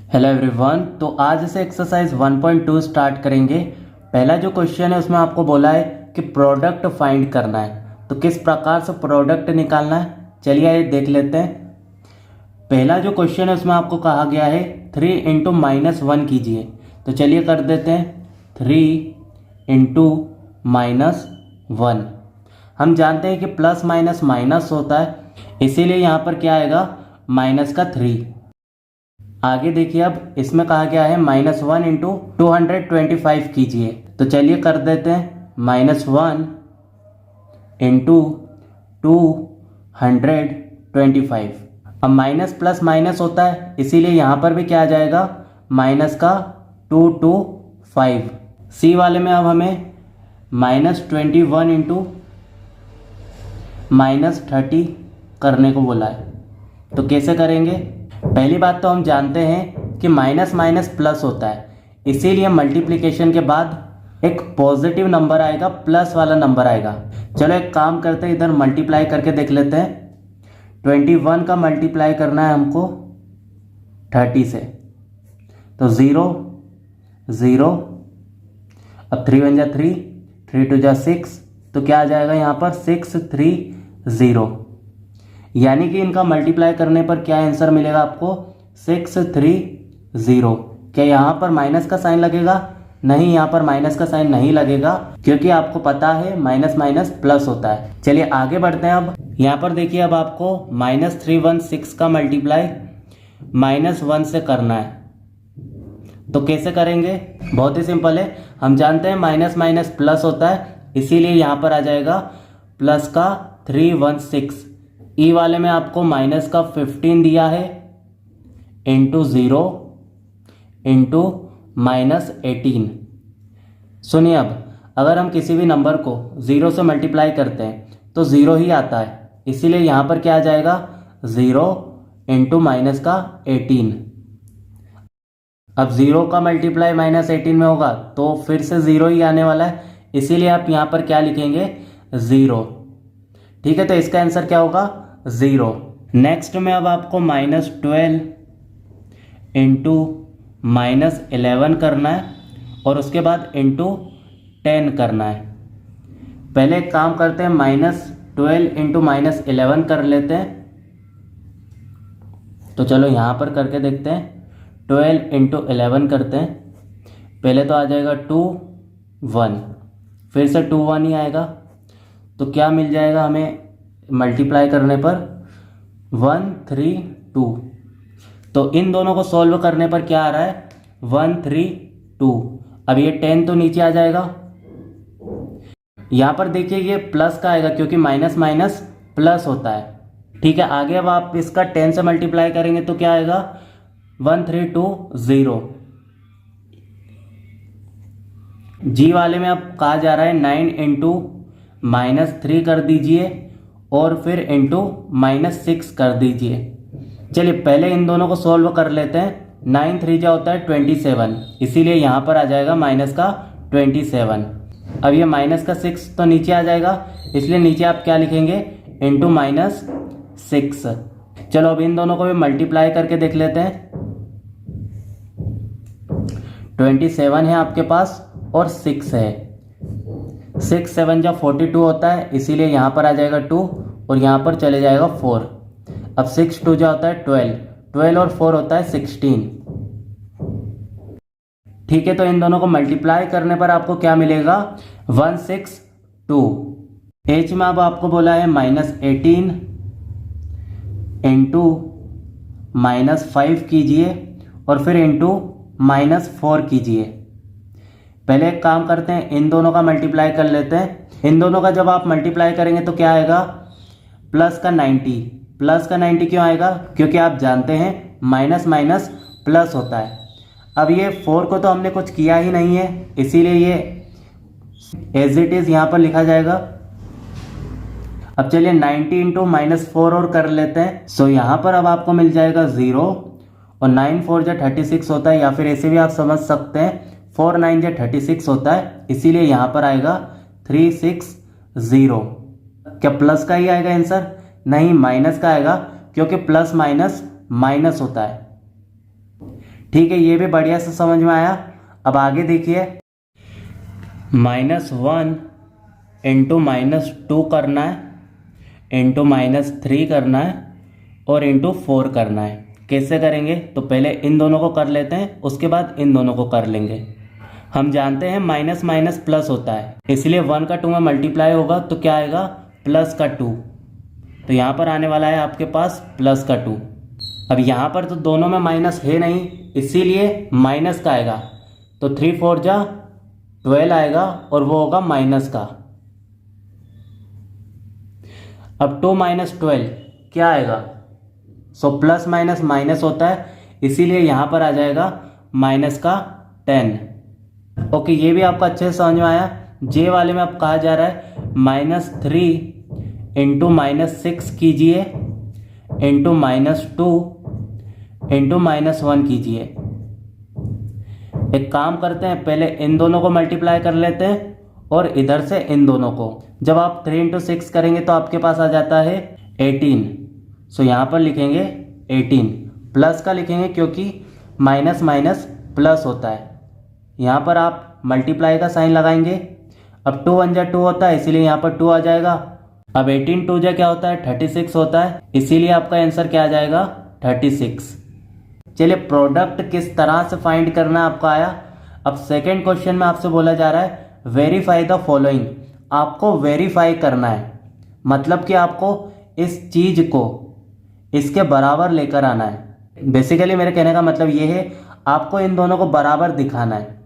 Hello everyone. तो आज से एक्सरसाइज 1.2 स्टार्ट करेंगे। पहला जो क्वेश्चन है उसमें आपको बोला है कि प्रोडक्ट फाइंड करना है। तो किस प्रकार से प्रोडक्ट निकालना है, चलिए ये देख लेते हैं। पहला जो क्वेश्चन है उसमें आपको कहा गया है 3 इंटू -1 कीजिए। तो चलिए कर देते हैं 3 इंटू -1। हम जानते हैं कि प्लस माइनस माइनस होता है, इसीलिए यहाँ पर क्या आएगा, माइनस का 3। आगे देखिए, अब इसमें कहा गया है -1 इंटू 225 कीजिए। तो चलिए कर देते हैं -1 इंटू 225। अब माइनस प्लस माइनस होता है, इसीलिए यहाँ पर भी क्या आ जाएगा, माइनस का 225। सी वाले में अब हमें -21 इंटू -30 करने को बोला है। तो कैसे करेंगे। पहली बात तो हम जानते हैं कि माइनस माइनस प्लस होता है, इसीलिए मल्टीप्लिकेशन के बाद एक पॉजिटिव नंबर आएगा, प्लस वाला नंबर आएगा। चलो एक काम करते हैं, इधर मल्टीप्लाई करके देख लेते हैं। 21 का मल्टीप्लाई करना है हमको 30 से, तो 0 0। अब 3 1 जा 3, 3 2 जा 6, तो क्या आ जाएगा यहाँ पर 630। यानी कि इनका मल्टीप्लाई करने पर क्या आंसर मिलेगा आपको, 630। क्या यहाँ पर माइनस का साइन लगेगा, नहीं, यहाँ पर माइनस का साइन नहीं लगेगा, क्योंकि आपको पता है माइनस माइनस प्लस होता है। चलिए आगे बढ़ते हैं। अब यहाँ पर देखिए, अब आपको -316 का मल्टीप्लाई -1 से करना है। तो कैसे करेंगे, बहुत ही सिंपल है। हम जानते हैं माइनस माइनस प्लस होता है, इसीलिए यहाँ पर आ जाएगा प्लस का 316। ई वाले में आपको माइनस का 15 दिया है, इंटू 0 इंटू -18। सुनिए, अब अगर हम किसी भी नंबर को 0 से मल्टीप्लाई करते हैं तो 0 ही आता है, इसीलिए यहाँ पर क्या आ जाएगा, 0 इंटू माइनस का 18। अब 0 का मल्टीप्लाई -18 में होगा तो फिर से 0 ही आने वाला है, इसीलिए आप यहाँ पर क्या लिखेंगे, 0। ठीक है, तो इसका आंसर क्या होगा, 0। नेक्स्ट में अब आपको -12 इंटू -11 करना है, और उसके बाद इंटू 10 करना है। पहले एक काम करते हैं, -12 इंटू -11 कर लेते हैं। तो चलो यहाँ पर करके देखते हैं। 12 इंटू 11 करते हैं। पहले तो आ जाएगा 2 1, फिर से 2 1 ही आएगा। तो क्या मिल जाएगा हमें मल्टीप्लाई करने पर, 132। तो इन दोनों को सॉल्व करने पर क्या आ रहा है, 132। अब ये 10 तो नीचे आ जाएगा। यहाँ पर देखिए ये प्लस का आएगा, क्योंकि माइनस माइनस प्लस होता है। ठीक है, आगे अब आप इसका 10 से मल्टीप्लाई करेंगे तो क्या आएगा, 1320। जी वाले में अब कहा जा रहा है 9 इंटू -3 कर दीजिए, और फिर इंटू -6 कर दीजिए। चलिए पहले इन दोनों को सॉल्व कर लेते हैं। 9 3 जा होता है 27, इसीलिए यहाँ पर आ जाएगा माइनस का 27। अब ये माइनस का 6 तो नीचे आ जाएगा, इसलिए नीचे आप क्या लिखेंगे, इंटू -6। चलो अब इन दोनों को भी मल्टीप्लाई करके देख लेते हैं। 27 है आपके पास और 6 है, 6 7 जा 42 होता है, इसीलिए यहाँ पर आ जाएगा 2 और यहाँ पर चले जाएगा 4। अब 6 2 जा होता है 12, 12 और 4 होता है 16। ठीक है, तो इन दोनों को मल्टीप्लाई करने पर आपको क्या मिलेगा, 162। एच में अब आपको बोला है -18 इंटू -5 कीजिए, और फिर इंटू -4 कीजिए। पहले एक काम करते हैं, इन दोनों का मल्टीप्लाई कर लेते हैं। इन दोनों का जब आप मल्टीप्लाई करेंगे तो क्या आएगा, प्लस का 90। प्लस का 90 क्यों आएगा, क्योंकि आप जानते हैं माइनस माइनस प्लस होता है। अब ये 4 को तो हमने कुछ किया ही नहीं है, इसीलिए ये एज इट इज यहाँ पर लिखा जाएगा। अब चलिए 90 इंटू -4 और कर लेते हैं। सो यहाँ पर अब आपको मिल जाएगा 0, और 9 4 जा 36 होता है, या फिर ऐसे भी आप समझ सकते हैं 4 9 जा 36 होता है, इसीलिए यहाँ पर आएगा 360। क्या प्लस का ही आएगा आंसर, नहीं, माइनस का आएगा, क्योंकि प्लस माइनस माइनस होता है। ठीक है, ये भी बढ़िया से समझ में आया। अब आगे देखिए, -1 इंटू -2 करना है, इंटू -3 करना है और इंटू 4 करना है। कैसे करेंगे? तो पहले इन दोनों को कर लेते हैं, उसके बाद इन दोनों को कर लेंगे। हम जानते हैं माइनस माइनस प्लस होता है, इसलिए 1 का 2 में मल्टीप्लाई होगा तो क्या आएगा? प्लस का 2। तो यहाँ पर आने वाला है आपके पास प्लस का 2। अब यहाँ पर तो दोनों में माइनस है नहीं, इसीलिए माइनस का आएगा। तो 3 4 जा 12 आएगा और वो होगा माइनस का। अब 2 - 12 क्या आएगा? सो प्लस माइनस माइनस होता है, इसीलिए यहाँ पर आ जाएगा माइनस का 10। ओके, ये भी आपको अच्छे से समझ में आया। जे वाले में अब कहा जा रहा है -3 इंटू -6 कीजिए, इंटू -2 इंटू -1 कीजिए। एक काम करते हैं, पहले इन दोनों को मल्टीप्लाई कर लेते हैं और इधर से इन दोनों को। जब आप 3 × 6 करेंगे तो आपके पास आ जाता है 18। सो यहाँ पर लिखेंगे 18, प्लस का लिखेंगे क्योंकि माइनस माइनस प्लस होता है। यहाँ पर आप मल्टीप्लाई का साइन लगाएंगे। अब 2 1 जा 2 होता है, इसीलिए यहाँ पर 2 आ जाएगा। अब 18 2 जा क्या होता है? 36 होता है, इसीलिए आपका आंसर क्या आ जाएगा? 36। चलिए, प्रोडक्ट किस तरह से फाइंड करना है आपका आया। अब सेकेंड क्वेश्चन में आपसे बोला जा रहा है वेरीफाई द फॉलोइंग। आपको वेरीफाई करना है, मतलब कि आपको इस चीज को इसके बराबर लेकर आना है। बेसिकली मेरे कहने का मतलब ये है, आपको इन दोनों को बराबर दिखाना है।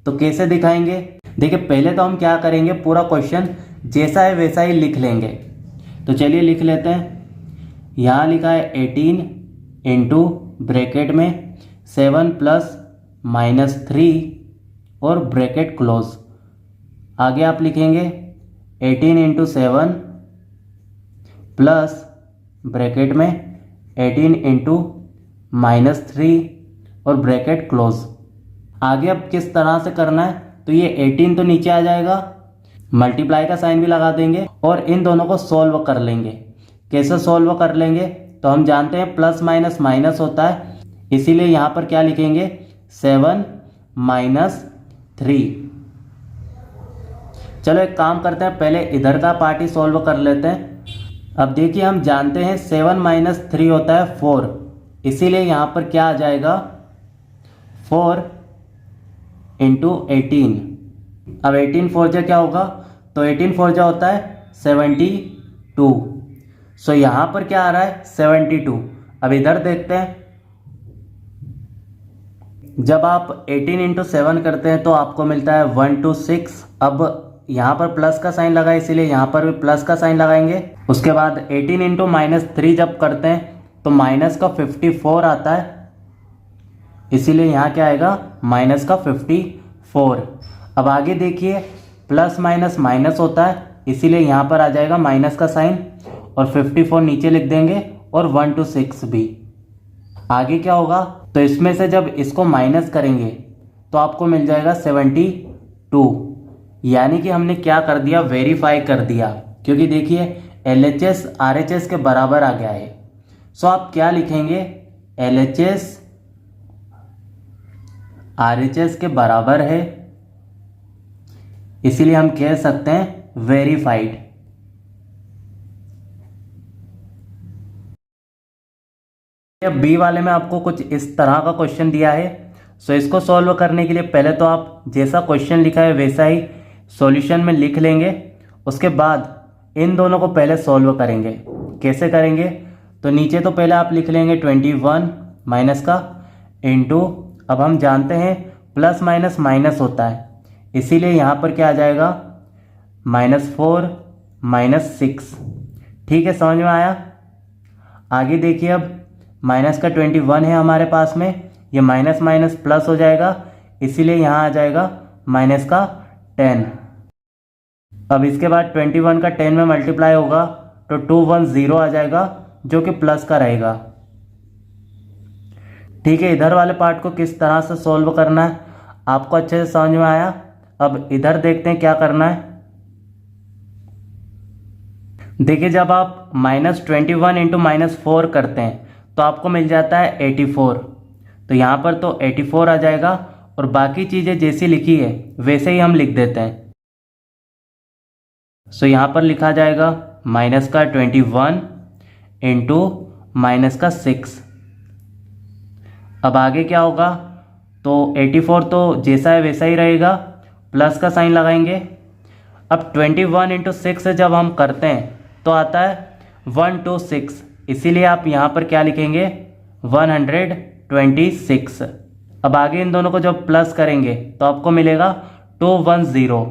तो कैसे दिखाएंगे? देखिए, पहले तो हम क्या करेंगे, पूरा क्वेश्चन जैसा है वैसा ही लिख लेंगे। तो चलिए लिख लेते हैं। यहाँ लिखा है 18 इंटू ब्रैकेट में 7 + -3 और ब्रैकेट क्लोज। आगे आप लिखेंगे 18 इंटू 7 प्लस ब्रैकेट में 18 इंटू -3 और ब्रैकेट क्लोज। आगे अब किस तरह से करना है, तो ये 18 तो नीचे आ जाएगा, मल्टीप्लाई का साइन भी लगा देंगे और इन दोनों को सॉल्व कर लेंगे। कैसे सॉल्व कर लेंगे? तो हम जानते हैं प्लस माइनस माइनस होता है, इसीलिए यहाँ पर क्या लिखेंगे? 7 - 3। चलो एक काम करते हैं, पहले इधर का पार्ट ही सॉल्व कर लेते हैं। अब देखिए, हम जानते हैं 7 - 3 होता है 4, इसीलिए यहाँ पर क्या आ जाएगा? 4 इंटू 18। अब 18 4 जा क्या होगा? तो 18 4 जा होता है 72। सो यहाँ पर क्या आ रहा है? 72। अब इधर देखते हैं, जब आप 18 इंटू 7 करते हैं तो आपको मिलता है 126। अब यहाँ पर प्लस का साइन लगा, इसीलिए यहाँ पर भी प्लस का साइन लगाएंगे। उसके बाद 18 इंटू -3 जब करते हैं तो माइनस का 54 आता है, इसीलिए यहाँ क्या आएगा? माइनस का 54। अब आगे देखिए, प्लस माइनस माइनस होता है, इसीलिए यहाँ पर आ जाएगा माइनस का साइन और 54 नीचे लिख देंगे और 126 भी। आगे क्या होगा? तो इसमें से जब इसको माइनस करेंगे तो आपको मिल जाएगा 72। यानी कि हमने क्या कर दिया? वेरीफाई कर दिया, क्योंकि देखिए LHS RHS के बराबर आ गया है। सो आप क्या लिखेंगे? LHS RHS के बराबर है, इसीलिए हम कह सकते हैं वेरीफाइड। बी वाले में आपको कुछ इस तरह का क्वेश्चन दिया है। सो इसको सॉल्व करने के लिए पहले तो आप जैसा क्वेश्चन लिखा है वैसा ही सॉल्यूशन में लिख लेंगे। उसके बाद इन दोनों को पहले सॉल्व करेंगे। कैसे करेंगे? तो नीचे तो पहले आप लिख लेंगे 21 माइनस का इंटू, अब हम जानते हैं प्लस माइनस माइनस होता है, इसीलिए यहाँ पर क्या आ जाएगा? -4 -6। ठीक है, समझ में आया? आगे देखिए, अब माइनस का 21 है हमारे पास में, ये माइनस माइनस प्लस हो जाएगा, इसीलिए यहाँ आ जाएगा माइनस का 10। अब इसके बाद 21 का 10 में मल्टीप्लाई होगा तो 210 आ जाएगा, जो कि प्लस का रहेगा। ठीक है, इधर वाले पार्ट को किस तरह से सॉल्व करना है आपको अच्छे से समझ में आया। अब इधर देखते हैं क्या करना है। देखिए, जब आप -21 इंटू -4 करते हैं तो आपको मिल जाता है 84। तो यहाँ पर तो 84 आ जाएगा और बाकी चीज़ें जैसी लिखी है वैसे ही हम लिख देते हैं। सो यहाँ पर लिखा जाएगा माइनस का 21 इंटू माइनस का 6। अब आगे क्या होगा, तो 84 तो जैसा है वैसा ही रहेगा, प्लस का साइन लगाएंगे। अब 21 इंटू 6 जब हम करते हैं तो आता है 126, इसीलिए आप यहाँ पर क्या लिखेंगे 126। अब आगे इन दोनों को जब प्लस करेंगे तो आपको मिलेगा 210।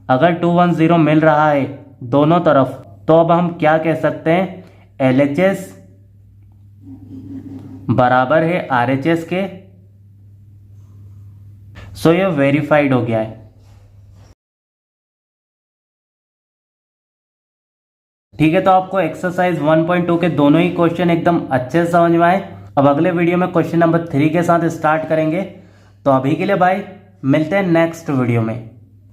अगर 210 मिल रहा है दोनों तरफ तो अब हम क्या कह सकते हैं, LHS बराबर है RHS के। सो ये वेरीफाइड हो गया है। ठीक है, तो आपको एक्सरसाइज 1.2 के दोनों ही क्वेश्चन एकदम अच्छे से समझ में आए। अब अगले वीडियो में क्वेश्चन नंबर 3 के साथ स्टार्ट करेंगे। तो अभी के लिए बाय, मिलते हैं नेक्स्ट वीडियो में।